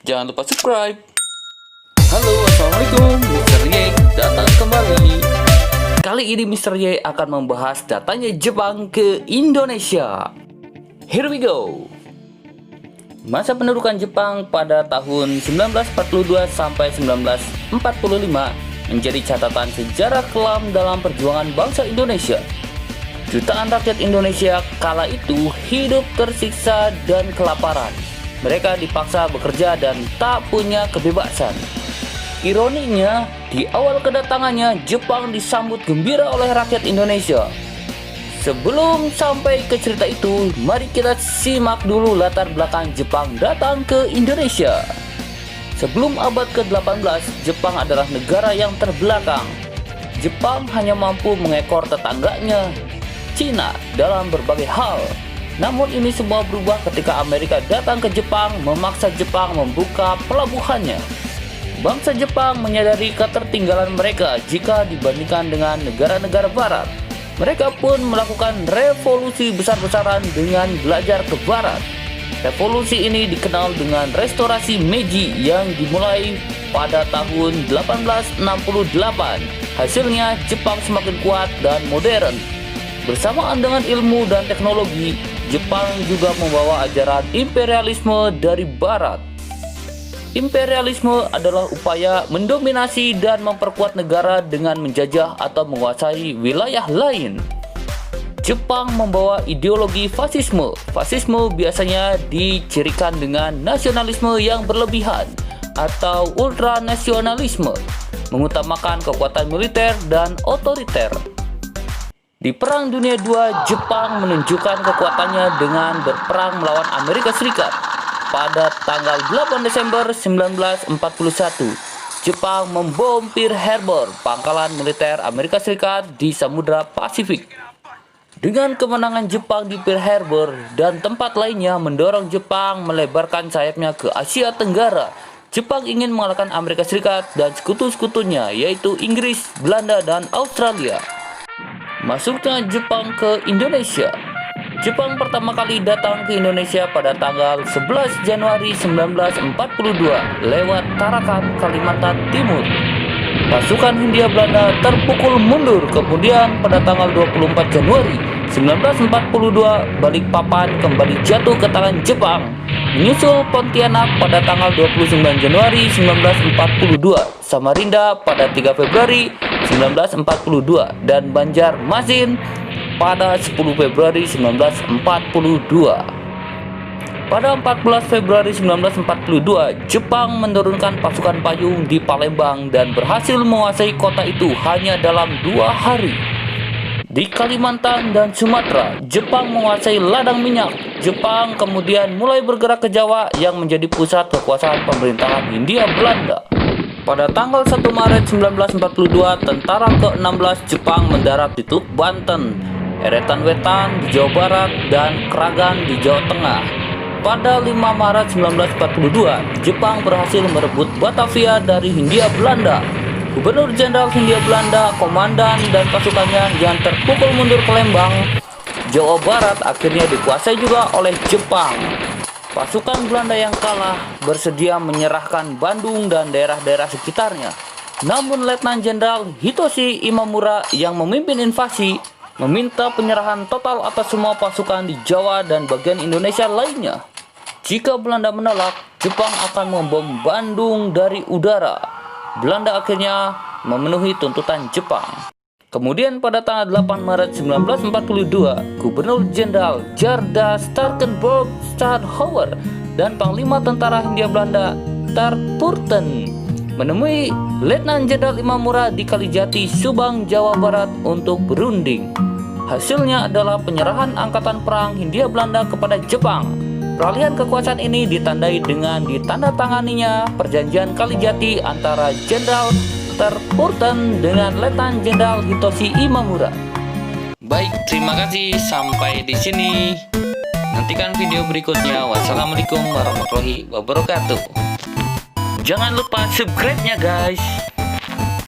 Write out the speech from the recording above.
jangan lupa subscribe. Halo, assalamualaikum, Mr. Y datang kembali. Kali ini Mr. Y akan membahas datanya Jepang ke Indonesia. Here we go. Masa pendudukan Jepang pada tahun 1942 sampai 1945 menjadi catatan sejarah kelam dalam perjuangan bangsa Indonesia. Jutaan rakyat Indonesia kala itu hidup tersiksa dan kelaparan. Mereka dipaksa bekerja dan tak punya kebebasan. Ironinya, di awal kedatangannya Jepang disambut gembira oleh rakyat Indonesia. Sebelum sampai ke cerita itu, mari kita simak dulu latar belakang Jepang datang ke Indonesia. Sebelum abad ke-18, Jepang adalah negara yang terbelakang. Jepang hanya mampu mengekor tetangganya, Cina, dalam berbagai hal. Namun ini semua berubah ketika Amerika datang ke Jepang, memaksa Jepang membuka pelabuhannya. Bangsa Jepang menyadari ketertinggalan mereka jika dibandingkan dengan negara-negara barat. Mereka pun melakukan revolusi besar-besaran dengan belajar ke barat. Revolusi ini dikenal dengan restorasi Meiji yang dimulai pada tahun 1868. Hasilnya Jepang semakin kuat dan modern. Bersamaan dengan ilmu dan teknologi, Jepang juga membawa ajaran imperialisme dari barat. Imperialisme adalah upaya mendominasi dan memperkuat negara dengan menjajah atau menguasai wilayah lain. Jepang membawa ideologi fasisme. Fasisme biasanya dicirikan dengan nasionalisme yang berlebihan atau ultranasionalisme, mengutamakan kekuatan militer dan otoriter. Di Perang Dunia II, Jepang menunjukkan kekuatannya dengan berperang melawan Amerika Serikat. Pada tanggal 8 Desember 1941, Jepang membom Pearl Harbor, pangkalan militer Amerika Serikat di Samudra Pasifik. Dengan kemenangan Jepang di Pearl Harbor dan tempat lainnya mendorong Jepang melebarkan sayapnya ke Asia Tenggara, Jepang ingin mengalahkan Amerika Serikat dan sekutu-sekutunya, yaitu Inggris, Belanda, dan Australia. Masuknya Jepang ke Indonesia. Jepang pertama kali datang ke Indonesia pada tanggal 11 Januari 1942 lewat Tarakan, Kalimantan Timur. Pasukan Hindia Belanda terpukul mundur, kemudian pada tanggal 24 Januari 1942 Balikpapan kembali jatuh ke tangan Jepang. Menyusul Pontianak pada tanggal 29 Januari 1942, Samarinda pada 3 Februari 1942, dan Banjarmasin pada 10 Februari 1942. Pada 14 Februari 1942, Jepang menurunkan pasukan payung di Palembang dan berhasil menguasai kota itu hanya dalam 2 hari. Di Kalimantan dan Sumatera, Jepang menguasai ladang minyak. Jepang kemudian mulai bergerak ke Jawa yang menjadi pusat kekuasaan pemerintahan Hindia Belanda. Pada tanggal 1 Maret 1942, tentara ke-16 Jepang mendarat di Teluk Banten, Eretan Wetan di Jawa Barat, dan Kragan di Jawa Tengah. Pada 5 Maret 1942, Jepang berhasil merebut Batavia dari Hindia Belanda. Gubernur Jenderal Hindia Belanda, komandan, dan pasukannya yang terpukul mundur ke Lembang, Jawa Barat akhirnya dikuasai juga oleh Jepang. Pasukan Belanda yang kalah bersedia menyerahkan Bandung dan daerah-daerah sekitarnya. Namun Letnan Jenderal Hitoshi Imamura yang memimpin invasi meminta penyerahan total atas semua pasukan di Jawa dan bagian Indonesia lainnya. Jika Belanda menolak, Jepang akan membom Bandung dari udara. Belanda akhirnya memenuhi tuntutan Jepang. Kemudian pada tanggal 8 Maret 1942, Gubernur Jenderal Gerda Starkenborg Stadhouwer dan Panglima Tentara Hindia Belanda Tarpurten menemui Letnan Jenderal Imamura di Kalijati, Subang, Jawa Barat untuk berunding. Hasilnya adalah penyerahan angkatan perang Hindia Belanda kepada Jepang. Peralihan kekuasaan ini ditandai dengan ditandatanganinya perjanjian Kalijati antara Jenderal Tarpurten dengan Letnan Jenderal Hitoshi Imamura. Baik, terima kasih, sampai di sini. Nantikan video berikutnya. Wassalamualaikum warahmatullahi wabarakatuh. Jangan lupa subscribe-nya guys.